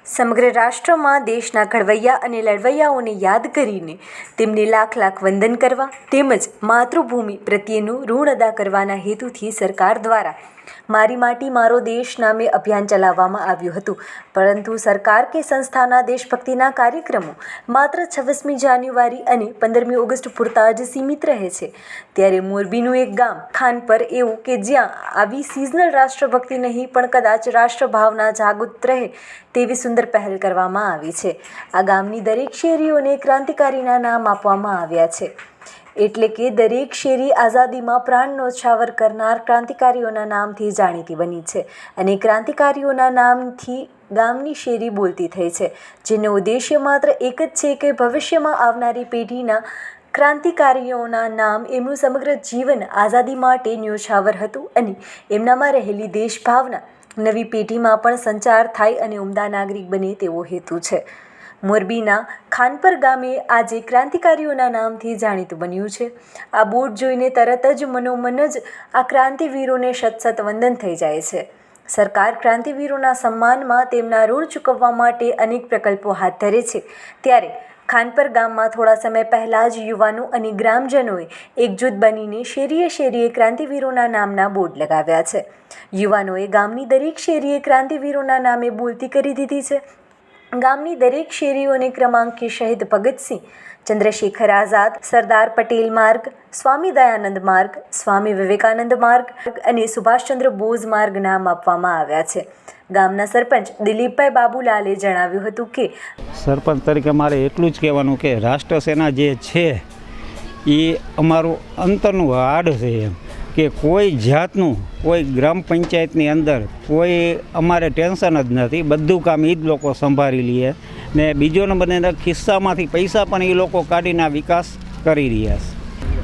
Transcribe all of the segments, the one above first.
સમગ્ર રાષ્ટ્રમાં દેશના ઘડવૈયા અને લડવૈયાઓને યાદ કરીને તેમને લાખ લાખ વંદન કરવા તેમજ માતૃભૂમિ પ્રત્યેનું ઋણ અદા કરવાના હેતુથી સરકાર દ્વારા મારી માટી મારો દેશ નામે અભિયાન ચલાવવામાં આવ્યું હતું. પરંતુ સરકાર કે સંસ્થાના દેશભક્તિના કાર્યક્રમો માત્ર 26મી જાન્યુઆરી અને 15મી ઓગસ્ટ પૂરતા જ સીમિત રહે છે. ત્યારે મોરબીનું એક ગામ ખાનપર એવું કે જ્યાં આવી સિઝનલ રાષ્ટ્રભક્તિ નહીં પણ કદાચ રાષ્ટ્રભાવના જાગૃત રહે તેવી સુંદર પહેલ કરવામાં આવી છે. આ ગામની દરેક શેરીઓને ક્રાંતિકારીના નામ આપવામાં આવ્યા છે. એટલે કે દરેક શેરી આઝાદીમાં પ્રાણ ન્યોછાવર કરનાર ક્રાંતિકારીઓના નામથી જાણીતી બની છે અને ક્રાંતિકારીઓના નામથી ગામની શેરી બોલતી થઈ છે, જેનો ઉદ્દેશ્ય માત્ર એક જ છે કે ભવિષ્યમાં આવનારી પેઢીના ક્રાંતિકારીઓના નામ એમનું સમગ્ર જીવન આઝાદી માટે ન્યોછાવર હતું અને એમનામાં રહેલી દેશભાવના નવી પેઢીમાં પણ સંચાર થાય અને ઉમદા નાગરિક બને તેવો હેતુ છે. મોરબીના ખાનપર ગામે આજે ક્રાંતિકારીઓના નામથી જાણીતું બન્યું છે. આ બોર્ડ જોઈને તરત જ મનોમન જ આ ક્રાંતિવીરોને શત વંદન થઈ જાય છે. સરકાર ક્રાંતિવીરોના સન્માનમાં તેમના ઋણ ચૂકવવા માટે અનેક પ્રકલ્પો હાથ ધરે છે. ત્યારે ખાનપર ગામમાં થોડા સમય પહેલાં જ યુવાનો અને ગ્રામજનોએ એકજૂથ બનીને શેરીએ શેરીએ ક્રાંતિવીરોના નામના બોર્ડ લગાવ્યા છે. યુવાનોએ ગામની દરેક શેરીએ ક્રાંતિવીરોના નામે બોલતી કરી દીધી છે. ગામની દરેક શેરીઓને ક્રમાંકે શહીદ ભગતસિંહ, ચંદ્રશેખર આઝાદ, સરદાર પટેલ માર્ગ, સ્વામી દયાનંદ માર્ગ, સ્વામી વિવેકાનંદ માર્ગ અને સુભાષચંદ્ર બોઝ માર્ગ નામ આપવામાં આવ્યા છે. ગામના સરપંચ દિલીપભાઈ બાબુલાલે જણાવ્યું હતું કે સરપંચ તરીકે મારે એટલું જ કહેવાનું કે રાષ્ટ્રસેના જે છે એ અમારું અંતરનું હાડ છે એમ કે કોઈ જાતનું કોઈ ગ્રામ પંચાયતની અંદર કોઈ અમારે ટેન્શન જ નથી. બધું કામ એ જ લોકો સંભાળી લે ને બીજો નંબરને ખિસ્સામાંથી પૈસા પણ એ લોકો કાઢીને વિકાસ કરી રહ્યા છે.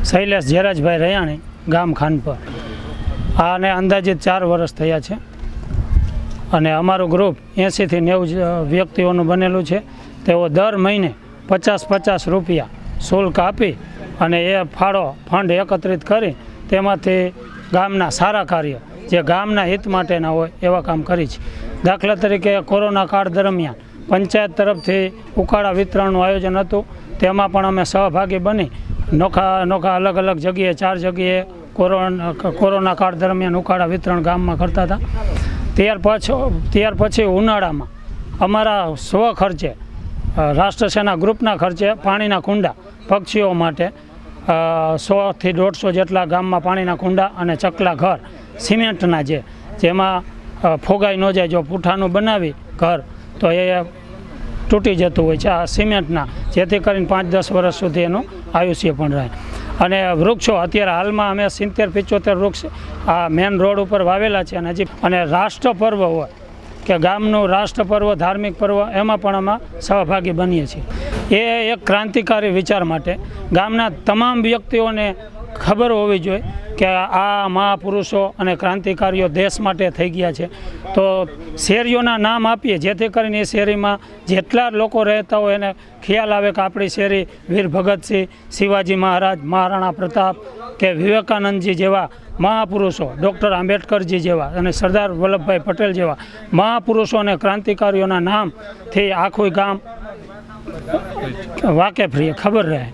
શૈલેષ ઝેરાજભાઈ રયાણી, ગામ ખાનપર. આને અંદાજિત 4 વર્ષ થયા છે અને અમારું ગ્રુપ 80થી 90 વ્યક્તિઓનું બનેલું છે. તેઓ દર મહિને 50 રૂપિયા શુલ્ક આપી અને એ ફંડ એકત્રિત કરી તેમાંથી ગામના સારા કાર્ય જે ગામના હિત માટેના હોય એવા કામ કરી છે. દાખલા તરીકે કોરોના કાળ દરમિયાન પંચાયત તરફથી ઉકાળા વિતરણનું આયોજન હતું. તેમાં પણ અમે સહભાગી બની નોખા અલગ અલગ જગ્યાએ 4 જગ્યાએ કોરોના કાળ દરમિયાન ઉકાળા વિતરણ ગામમાં કરતા હતા. ત્યાર પછી ઉનાળામાં અમારા સ્વ ખર્ચે રાષ્ટ્રસેના ગ્રુપના ખર્ચે પાણીના કુંડા પક્ષીઓ માટે 100થી 150 જેટલા ગામમાં પાણીના કુંડા અને ચકલા ઘર સિમેન્ટના જેમાં ફોગાઈ ન જાય. જો પૂઠાનું બનાવી ઘર તો એ તૂટી જતું હોય છે આ સિમેન્ટના, જેથી કરીને 5-10 વર્ષ સુધી એનું આયુષ્ય પણ રહે. અને વૃક્ષો અત્યારે હાલમાં અમે 70-75 વૃક્ષ આ મેન રોડ ઉપર વાવેલા છે. અને રાષ્ટ્ર પર્વ હોય કે ગામનું રાષ્ટ્ર પર્વ, ધાર્મિક પર્વ, એમાં પણ અમે સહભાગી બનીએ છીએ. એ એક ક્રાંતિકારી વિચાર માટે ગામના તમામ વ્યક્તિઓને ખબર હોવી જોઈએ કે આ મહાપુરુષો અને ક્રાંતિકારીઓ દેશ માટે થઈ ગયા છે. તો શેરીઓના નામ આપીએ જેથી કરીને એ શેરીમાં જેટલા લોકો રહેતા હોય એને ખ્યાલ આવે કે આપણી શેરી વીર ભગતસિંહ, શિવાજી મહારાજ, મહારાણા પ્રતાપ કે વિવેકાનંદજી જેવા મહાપુરુષો, ડૉક્ટર આંબેડકરજી જેવા અને સરદાર વલ્લભભાઈ પટેલ જેવા મહાપુરુષો અને ક્રાંતિકારીઓના નામથી આખું ગામ વાકેફ રહે, ખબર રહે.